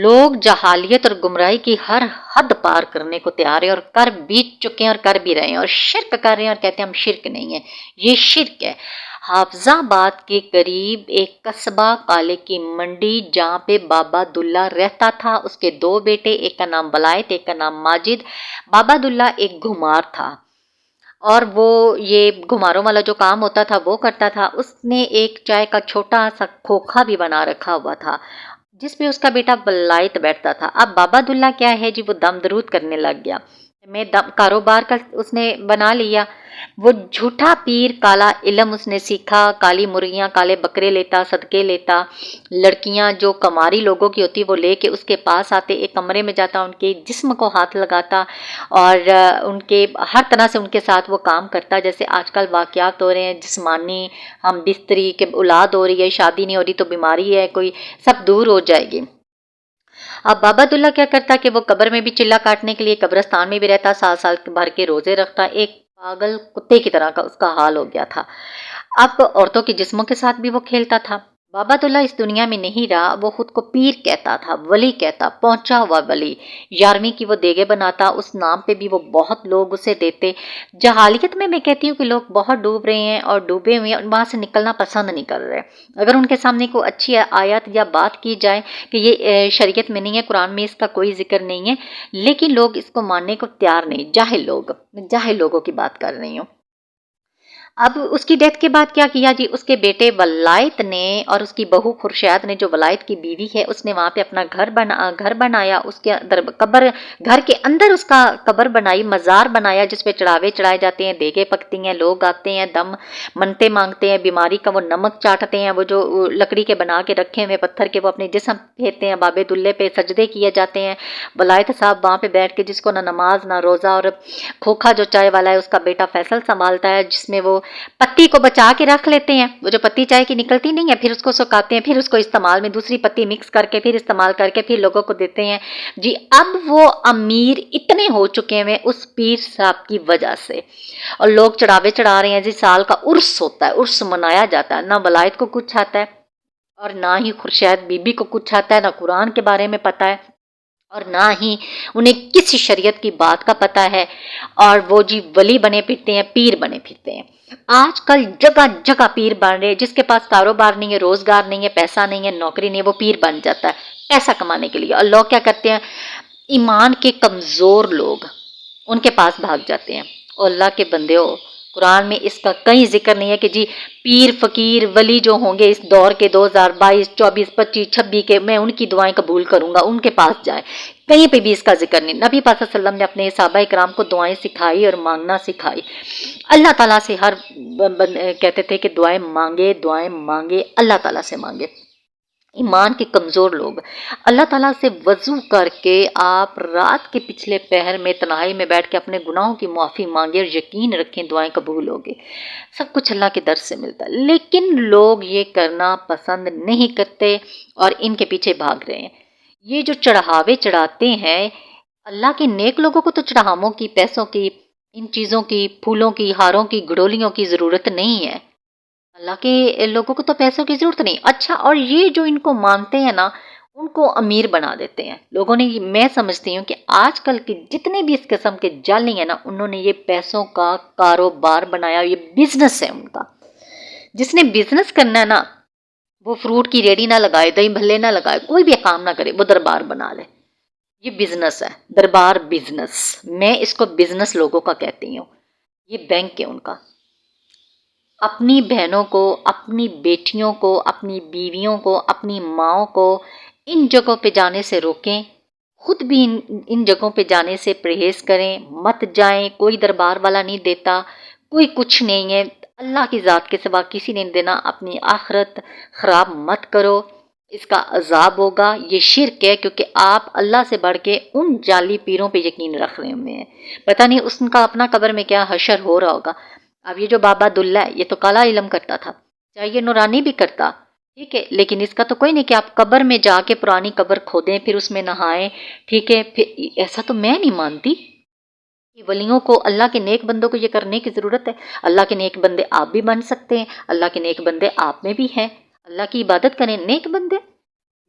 لوگ جہالیت اور گمراہی کی ہر حد پار کرنے کو تیار ہیں اور کر بیت چکے ہیں اور کر بھی رہے ہیں، اور شرک کر رہے ہیں اور کہتے ہیں ہم شرک نہیں ہیں، یہ شرک ہے۔ حافظ آباد کے قریب ایک قصبہ کالے کی منڈی جہاں پہ بابا دلہ رہتا تھا، اس کے دو بیٹے، ایک کا نام ولایت ایک کا نام ماجد۔ بابا دلہ ایک گھمار تھا اور وہ یہ گھماروں والا جو کام ہوتا تھا وہ کرتا تھا۔ اس نے ایک چائے کا چھوٹا سا کھوکھا بھی بنا رکھا ہوا تھا جس میں اس کا بیٹا ولایت بیٹھتا تھا۔ اب بابا دلہ کیا ہے جی، وہ دم درود کرنے لگ گیا، میں کاروبار کا اس نے بنا لیا۔ وہ جھوٹا پیر، کالا علم اس نے سیکھا، کالی مرغیاں کالے بکرے لیتا، صدقے لیتا، لڑکیاں جو کماری لوگوں کی ہوتی وہ لے کے اس کے پاس آتے، ایک کمرے میں جاتا، ان کے جسم کو ہاتھ لگاتا اور ان کے ہر طرح سے ان کے ساتھ وہ کام کرتا جیسے آج کل واقعات ہو رہے ہیں جسمانی، ہم بستری کے اولاد ہو رہی ہے، شادی نہیں ہو رہی تو بیماری ہے کوئی، سب دور ہو جائے گی۔ اب بابا دلہ کیا کرتا کہ وہ قبر میں بھی چلہ کاٹنے کے لیے قبرستان میں بھی رہتا، سال سال بھر کے روزے رکھتا، ایک پاگل کتے کی طرح کا اس کا حال ہو گیا تھا۔ اب عورتوں کے جسموں کے ساتھ بھی وہ کھیلتا تھا۔ بابا دلہ اس دنیا میں نہیں رہا، وہ خود کو پیر کہتا تھا، ولی کہتا، پہنچا ہوا ولی، 11ویں کی وہ دیگیں بناتا، اس نام پہ بھی وہ بہت لوگ اسے دیتے۔ جہالیت میں کہتی ہوں کہ لوگ بہت ڈوب رہے ہیں اور ڈوبے ہوئے ہیں، وہاں سے نکلنا پسند نہیں کر رہے۔ اگر ان کے سامنے کوئی اچھی آیت یا بات کی جائے کہ یہ شریعت میں نہیں ہے، قرآن میں اس کا کوئی ذکر نہیں ہے، لیکن لوگ اس کو ماننے کو تیار نہیں، جاہل لوگوں کی بات کر رہی ہوں۔ اب اس کی ڈیتھ کے بعد کیا کیا جی، اس کے بیٹے ولایت نے اور اس کی بہو خورشید نے جو ولایت کی بیوی ہے، اس نے وہاں پہ اپنا گھر بنایا، اس کے اندر گھر کے اندر اس کا قبر بنائی، مزار بنایا جس پہ چڑھاوے چڑھائے جاتے ہیں، دیگیں پکتی ہیں، لوگ آتے ہیں، دم منتے مانگتے ہیں، بیماری کا وہ نمک چاٹتے ہیں، وہ جو لکڑی کے بنا کے رکھے ہوئے پتھر کے وہ اپنے جسم پھیرتے ہیں، بابے دلے پہ سجدے کیے جاتے ہیں۔ ولایت صاحب وہاں پہ بیٹھ کے، جس کو نہ نماز نہ روزہ، اور کھوکھا جو چائے والا ہے اس کا بیٹا فیصل سنبھالتا ہے، جس میں وہ پتی کو بچا کے رکھ لیتے ہیں، وہ جو پتی چائے کی نکلتی نہیں ہے، پھر اس کو سکھاتے ہیں، پھر اس کو استعمال میں دوسری پتی مکس کر کے پھر استعمال کر کے پھر لوگوں کو دیتے ہیں جی۔ اب وہ امیر اتنے ہو چکے ہیں اس پیر صاحب کی وجہ سے، اور لوگ چڑھاوے چڑھا رہے ہیں جی، سال کا عرس ہوتا ہے، عرس منایا جاتا ہے، نہ ولایت کو کچھ آتا ہے اور نہ ہی خورشید بی بی کو کچھ آتا ہے، نہ قرآن کے بارے میں پتہ ہے اور نہ ہی انہیں کسی شریعت کی بات کا پتہ ہے، اور وہ جی ولی بنے پھرتے ہیں، پیر بنے پھرتے ہیں۔ آج کل جگہ جگہ پیر بن رہے ہیں، جس کے پاس کاروبار نہیں ہے، روزگار نہیں ہے، پیسہ نہیں ہے، نوکری نہیں ہے، وہ پیر بن جاتا ہے پیسہ کمانے کے لیے، اور لوگ کیا کرتے ہیں، ایمان کے کمزور لوگ ان کے پاس بھاگ جاتے ہیں۔ اور اللہ کے بندے ہو، قرآن میں اس کا کہیں ذکر نہیں ہے کہ جی پیر فقیر ولی جو ہوں گے اس دور کے 2022 24 25 26 کے، میں ان کی دعائیں قبول کروں گا، ان کے پاس جائیں، کہیں پہ بھی اس کا ذکر نہیں۔ نبی پاک صلی اللہ علیہ وسلم نے اپنے صحابہ کرام کو دعائیں سکھائی اور مانگنا سکھائی، اللہ تعالیٰ سے ہر کہتے تھے کہ دعائیں مانگے اللہ تعالیٰ سے مانگے۔ ایمان کے کمزور لوگ اللہ تعالیٰ سے وضو کر کے آپ رات کے پچھلے پہر میں تنہائی میں بیٹھ کے اپنے گناہوں کی معافی مانگے اور یقین رکھیں دعائیں قبول ہوگی، سب کچھ اللہ کے در سے ملتا ہے، لیکن لوگ یہ کرنا پسند نہیں کرتے اور ان کے پیچھے بھاگ رہے ہیں۔ یہ جو چڑھاوے چڑھاتے ہیں، اللہ کے نیک لوگوں کو تو چڑھاووں کی، پیسوں کی، ان چیزوں کی، پھولوں کی، ہاروں کی، گڈولیوں کی ضرورت نہیں ہے، اللہ کے لوگوں کو تو پیسوں کی ضرورت نہیں۔ اچھا، اور یہ جو ان کو مانتے ہیں نا، ان کو امیر بنا دیتے ہیں لوگوں نے۔ میں سمجھتی ہوں کہ آج کل کے جتنے بھی اس قسم کے جعلی ہیں نا، انہوں نے یہ پیسوں کا کاروبار بنایا، یہ بزنس ہے ان کا۔ جس نے بزنس کرنا ہے نا، وہ فروٹ کی ریڑھی نہ لگائے، دہی بھلے نہ لگائے، کوئی بھی کام نہ کرے، وہ دربار بنا لے، یہ بزنس ہے، دربار بزنس، میں اس کو بزنس لوگوں کا کہتی ہوں، یہ بینک ہے ان کا۔ اپنی بہنوں کو، اپنی بیٹیوں کو، اپنی بیویوں کو، اپنی ماؤں کو ان جگہوں پہ جانے سے روکیں، خود بھی ان جگہوں پہ جانے سے پرہیز کریں، مت جائیں، کوئی دربار والا نہیں دیتا، کوئی کچھ نہیں ہے، اللہ کی ذات کے سوا کسی نے نہیں دینا، اپنی آخرت خراب مت کرو، اس کا عذاب ہوگا، یہ شرک ہے، کیونکہ آپ اللہ سے بڑھ کے ان جعلی پیروں پہ یقین رکھ رہے ہوئے ہیں، پتہ نہیں اس کا اپنا قبر میں کیا حشر ہو رہا ہوگا۔ اب یہ جو بابا دلہ ہے، یہ تو کالا علم کرتا تھا، چاہے یہ نورانی بھی کرتا، ٹھیک ہے، لیکن اس کا تو کوئی نہیں کہ آپ قبر میں جا کے پرانی قبر کھودیں پھر اس میں نہائیں، ٹھیک ہے، پھر ایسا تو میں نہیں مانتی کہ ولیوں کو، اللہ کے نیک بندوں کو یہ کرنے کی ضرورت ہے۔ اللہ کے نیک بندے آپ بھی بن سکتے ہیں، اللہ کے نیک بندے آپ میں بھی ہیں، اللہ کی عبادت کریں نیک بندے،